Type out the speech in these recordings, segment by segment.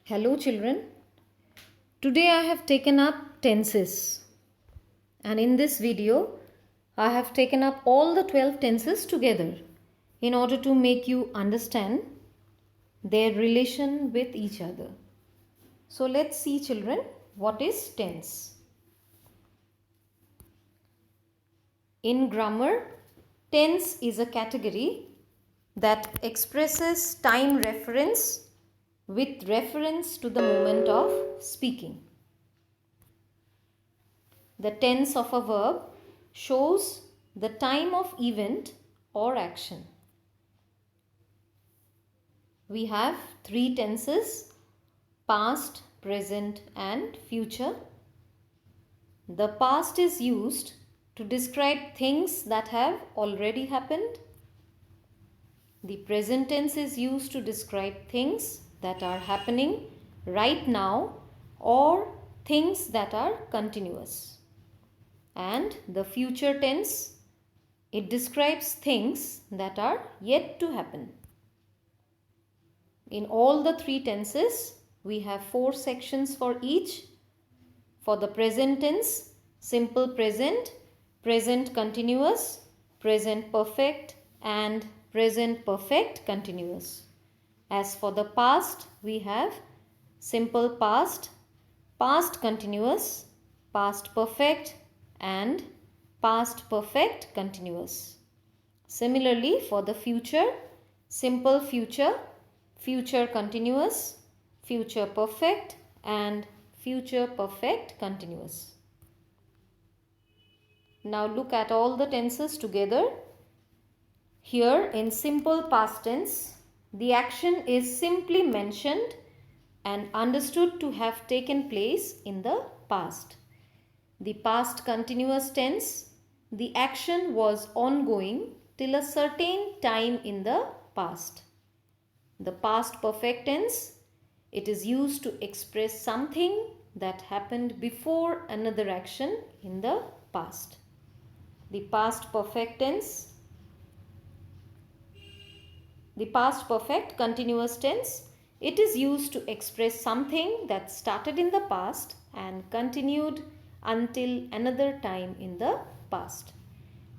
Hello, children. Today I have taken up tenses, and in this video, I have taken up all the 12 tenses together in order to make you understand their relation with each other. So, let's see, children, what is tense. In grammar, tense is a category that expresses time reference with reference to the moment of speaking. The tense of a verb shows the time of event or action. We have three tenses: past, present, and future. The past is used to describe things that have already happened. The present tense is used to describe things that are happening right now or things that are continuous. And the future tense, it describes things that are yet to happen. In all the three tenses, we have 4 sections for each. For the present tense, simple present, present continuous, present perfect, and present perfect continuous. As for the past, we have simple past, past continuous, past perfect, and past perfect continuous. Similarly, for the future, simple future, future continuous, future perfect, and future perfect continuous. Now look at all the tenses together. Here in simple past tense, the action is simply mentioned and understood to have taken place in the past. The past continuous tense, the action was ongoing till a certain time in the past. The past perfect tense, it is used to express something that happened before another action in the past. The past perfect tense, the past perfect continuous tense, it is used to express something that started in the past and continued until another time in the past.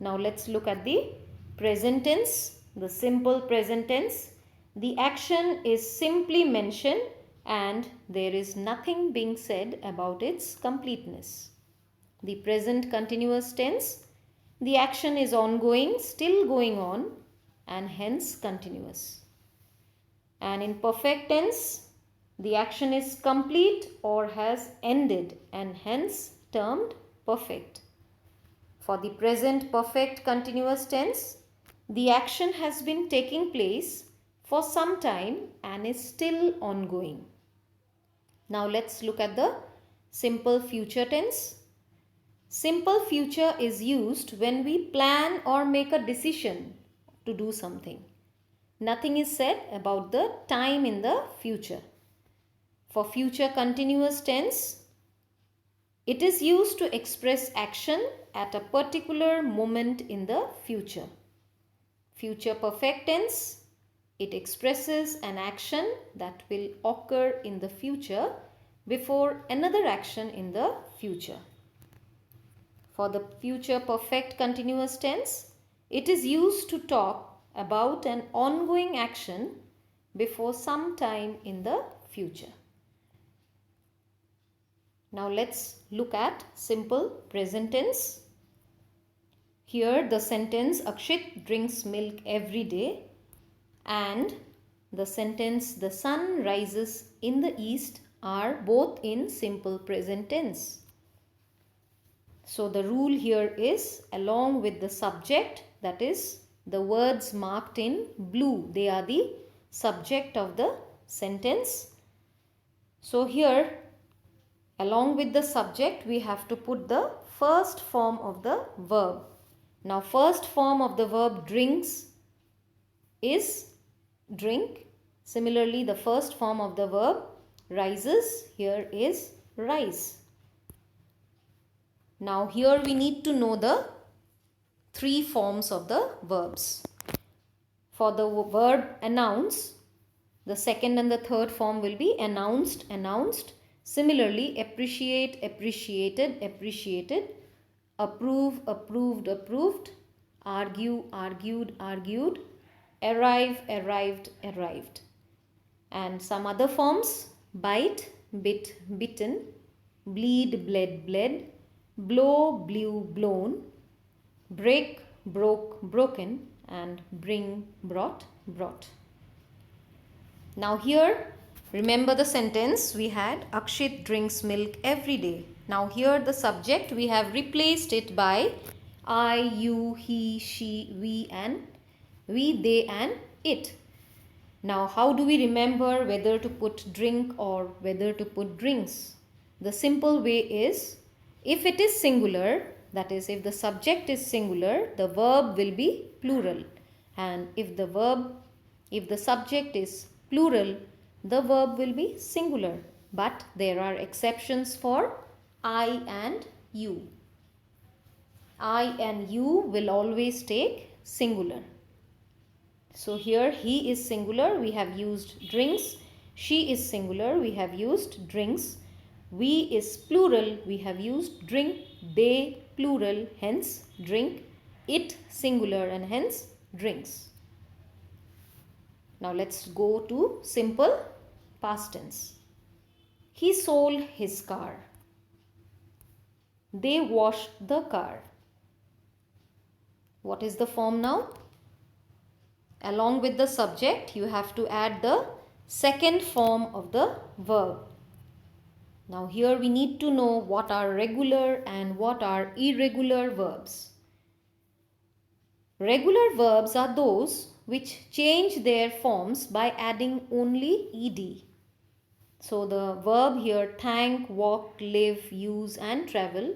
Now let's look at the present tense, the simple present tense. The action is simply mentioned and there is nothing being said about its completeness. The present continuous tense, the action is ongoing, still going on, and hence continuous. And in perfect tense, the action is complete or has ended and hence termed perfect. For the present perfect continuous tense, the action has been taking place for some time and is still ongoing. Now let's look at the simple future tense. Simple future is used when we plan or make a decision to do something. Nothing is said about the time in the future. For future continuous tense, it is used to express action at a particular moment in the future. Future perfect tense, it expresses an action that will occur in the future before another action in the future. For the future perfect continuous tense, it is used to talk about an ongoing action before some time in the future. Now let's look at simple present tense. Here the sentence Akshit drinks milk every day and the sentence the sun rises in the east are both in simple present tense. So the rule here is along with the subject, that is the words marked in blue, they are the subject of the sentence. So here along with the subject we have to put the first form of the verb. Now first form of the verb drinks is drink. Similarly the first form of the verb rises here is rise. Now here we need to know the 3 forms of the verbs. For the verb announce, The second and the third form will be announced, announced. Similarly, appreciate, appreciated, appreciated. Approve, approved, approved. Argue, argued, argued. Arrive, arrived, arrived. And some other forms: bite, bit, bitten. Bleed, bled, bled. Blow, blew, blown. Break, broke, broken. And bring, brought, brought. Now here, remember the sentence we had: Akshit drinks milk every day. Now here the subject, we have replaced it by I, you, he, she, we, they and it. Now how do we remember whether to put drink or whether to put drinks? The simple way is, if it is singular, that is, if the subject is singular, the verb will be plural. And if the subject is plural, the verb will be singular. But there are exceptions for I and you. I and you will always take singular. So here he is singular, we have used drinks. She is singular, we have used drinks. We is plural, we have used drink. They plural, hence drink. It singular and hence drinks. Now let's go to simple past tense. He sold his car. They washed the car. What is the form now? Along with the subject, you have to add the second form of the verb. Now here we need to know what are regular and what are irregular verbs. Regular verbs are those which change their forms by adding only ed. So the verb here, thank, walk, live, use and travel,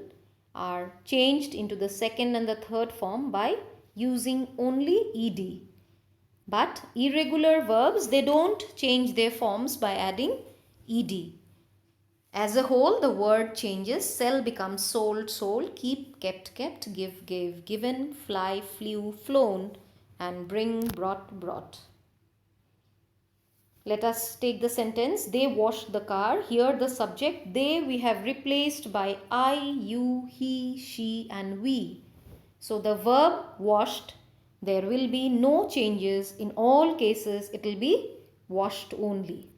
are changed into the second and the third form by using only ed. But irregular verbs, they don't change their forms by adding ed. As a whole, the word changes. Sell becomes sold, sold. Keep, kept, kept. Give, gave, given. Fly, flew, flown. And bring, brought, brought. Let us take the sentence, they washed the car. Here the subject, they, we have replaced by I, you, he, she and we. So the verb washed, there will be no changes. In all cases, it will be washed only.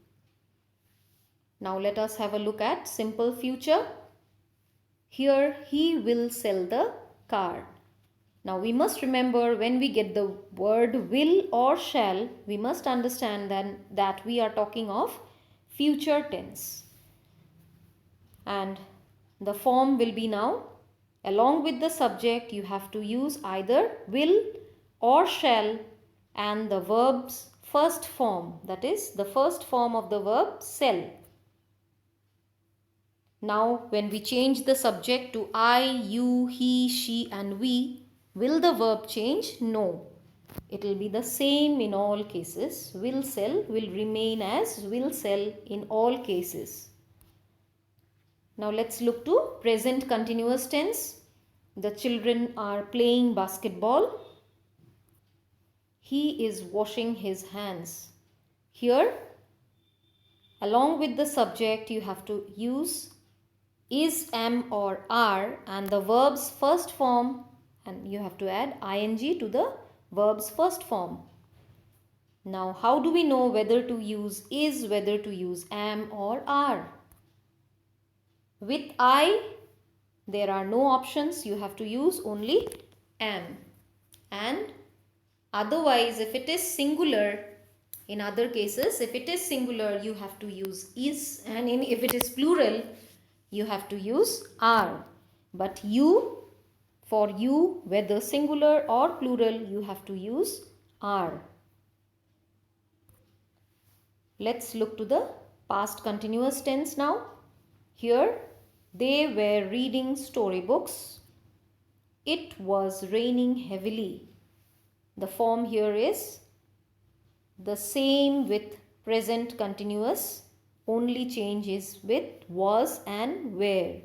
Now let us have a look at simple future. Here he will sell the car. Now we must remember, when we get the word will or shall, we must understand then that we are talking of future tense. And the form will be now, along with the subject, you have to use either will or shall and the verb's first form, that is the first form of the verb sell. Now when we change the subject to I, you, he, she and we, will the verb change? No. It will be the same in all cases. Will sell will remain as will sell in all cases. Now let's look to present continuous tense. The children are playing basketball. He is washing his hands. Here, along with the subject, you have to use is, am or are and the verb's first form, and you have to add ing to the verb's first form. Now how do we know whether to use is, whether to use am or are? With I, there are no options. You have to use only am. And otherwise, if it is singular, in other cases, if it is singular, you have to use is, and if it is plural, you have to use are. But you, for you, whether singular or plural, you have to use are. Let's look to the past continuous tense now. Here, they were reading storybooks. It was raining heavily. The form here is the same with present continuous. Only change is with was and were.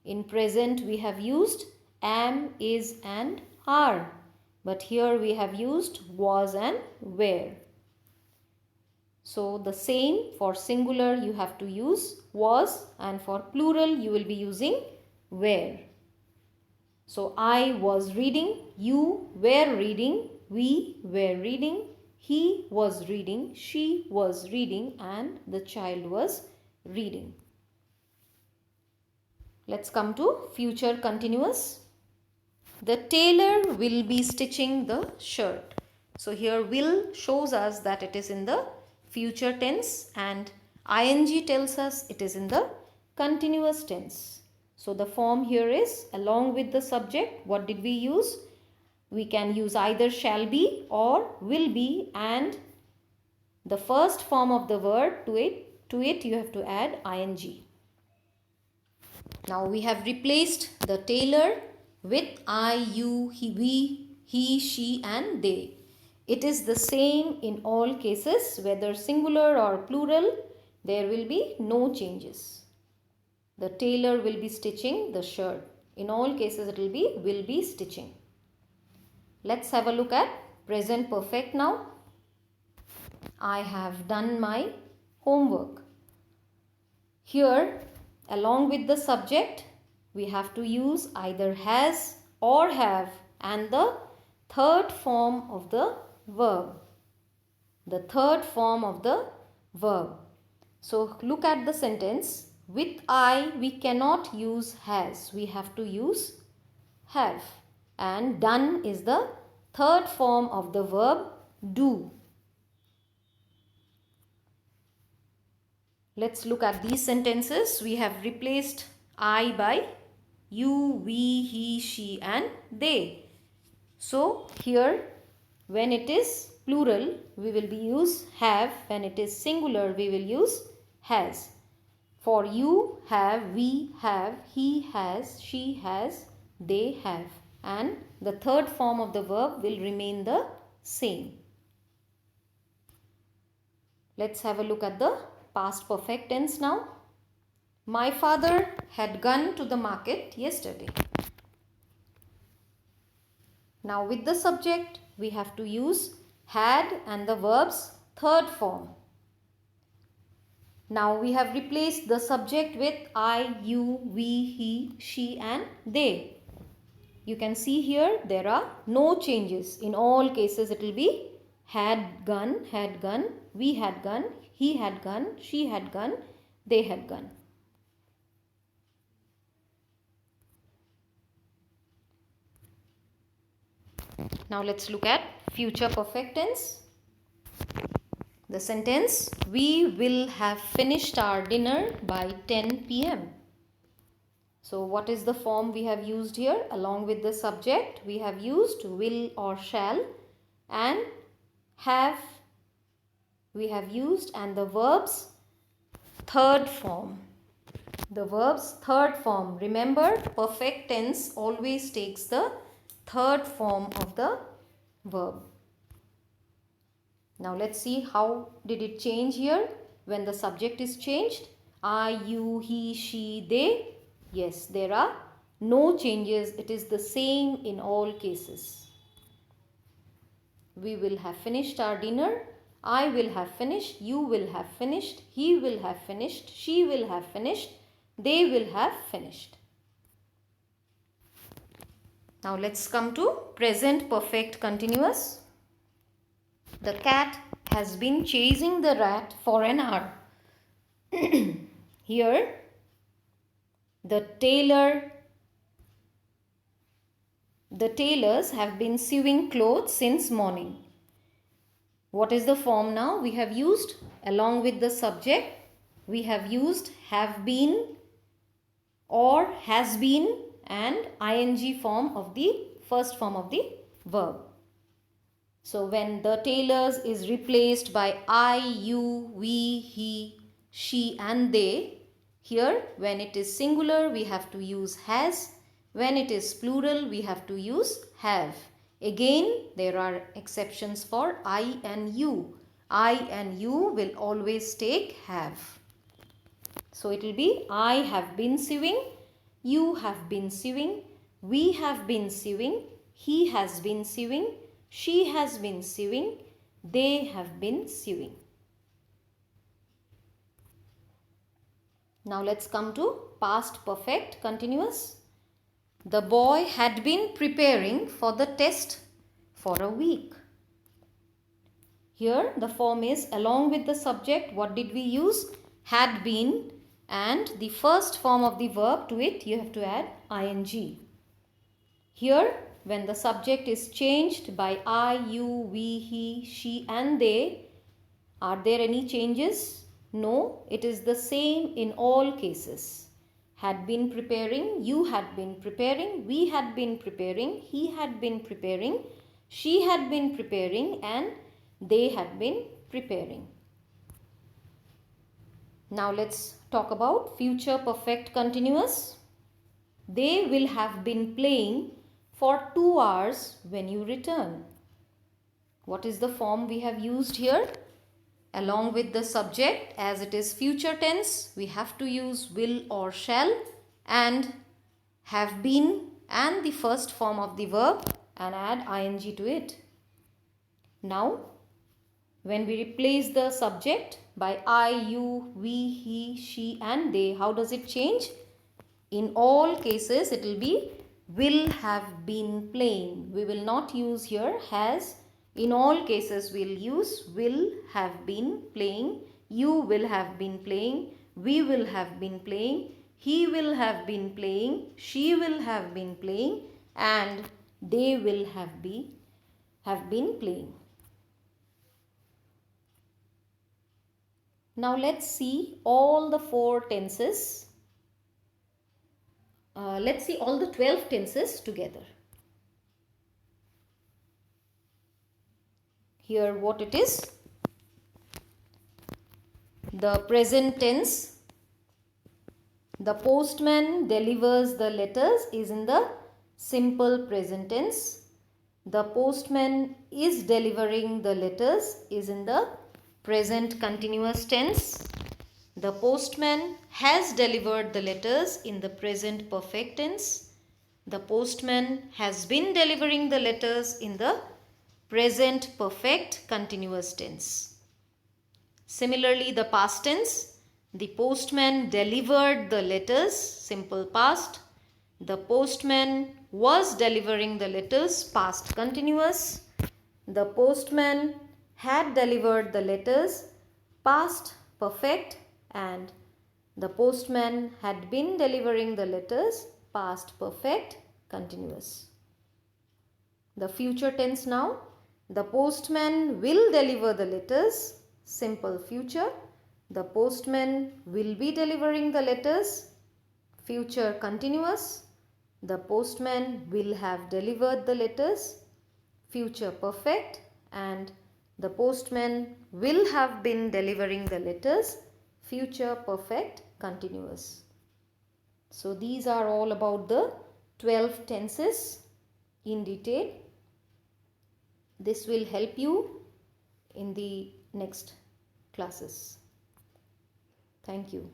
In present we have used am, is and are. But here we have used was and were. So the same, for singular you have to use was, and for plural you will be using were. So I was reading, you were reading, we were reading, he was reading, she was reading, and the child was reading. Let's come to future continuous. The tailor will be stitching the shirt. So here will shows us that it is in the future tense, and ing tells us it is in the continuous tense. So the form here is along with the subject. What did we use? We can use either shall be or will be, and the first form of the word to it you have to add ing. Now we have replaced the tailor with I, you, he, we, he, she and they. It is the same in all cases, whether singular or plural, there will be no changes. The tailor will be stitching the shirt. In all cases it will be stitching. Let's have a look at present perfect now. I have done my homework. Here, along with the subject, we have to use either has or have and the third form of the verb. The third form of the verb. So look at the sentence. With I, we cannot use has. We have to use have. And done is the third form of the verb do. Let's look at these sentences. We have replaced I by you, we, he, she and they. So here when it is plural we will be use have. When it is singular we will use has. For you have, we have, he has, she has, they have. And the third form of the verb will remain the same. Let's have a look at the past perfect tense now. My father had gone to the market yesterday. Now with the subject we have to use had and the verb's third form. Now we have replaced the subject with I, you, we, he, she and they. You can see here there are no changes. In all cases it will be had gone, we had gone, he had gone, she had gone, they had gone. Now let's look at future perfect tense. The sentence, we will have finished our dinner by 10 p.m. So what is the form we have used here? Along with the subject we have used will or shall, and have we have used, and the verb's third form. The verb's third form. Remember, perfect tense always takes the third form of the verb. Now let's see how did it change here when the subject is changed. I, you, he, she, they. Yes, there are no changes. It is the same in all cases. We will have finished our dinner. I will have finished. You will have finished. He will have finished. She will have finished. They will have finished. Now let's come to present perfect continuous. The cat has been chasing the rat for an hour. Here, the tailors have been sewing clothes since morning. What is the form now? We have used, along with the subject, we have used have been or has been and ing form of the first form of the verb. So when the tailors is replaced by I, you, we, he, she and they, here when it is singular we have to use has. When it is plural we have to use have. Again there are exceptions for I and you. I and you will always take have. So it will be I have been sewing, you have been sewing, we have been sewing, he has been sewing, she has been sewing, they have been sewing. Now let's come to past perfect continuous. The boy had been preparing for the test for a week. Here the form is along with the subject. What did we use? Had been, and the first form of the verb to it you have to add ing. Here when the subject is changed by I, you, we, he, she and they, are there any changes? No, it is the same in all cases. Had been preparing, you had been preparing, we had been preparing, he had been preparing, she had been preparing, and they had been preparing. Now let's talk about future perfect continuous. They will have been playing for 2 hours when you return. What is the form we have used here? Along with the subject, as it is future tense, we have to use will or shall and have been and the first form of the verb and add ing to it. Now, when we replace the subject by I, you, we, he, she and they, how does it change? In all cases, it will be will have been playing. We will not use here has. In all cases, we'll use will have been playing, you will have been playing, we will have been playing, he will have been playing, she will have been playing, and they will have been playing. Now let's see all the 4 tenses. Let's see all the 12 tenses together. Here what it is? The present tense. The postman delivers the letters is in the simple present tense. The postman is delivering the letters is in the present continuous tense. The postman has delivered the letters in the present perfect tense. The postman has been delivering the letters in the present perfect continuous tense. Similarly, the past tense, the postman delivered the letters, simple past. The postman was delivering the letters, past continuous. The postman had delivered the letters, past perfect, and the postman had been delivering the letters, past perfect continuous. The future tense now. The postman will deliver the letters, simple future. The postman will be delivering the letters, future continuous. The postman will have delivered the letters, future perfect. And the postman will have been delivering the letters, future perfect continuous. So these are all about the 12 tenses in detail. This will help you in the next classes. Thank you.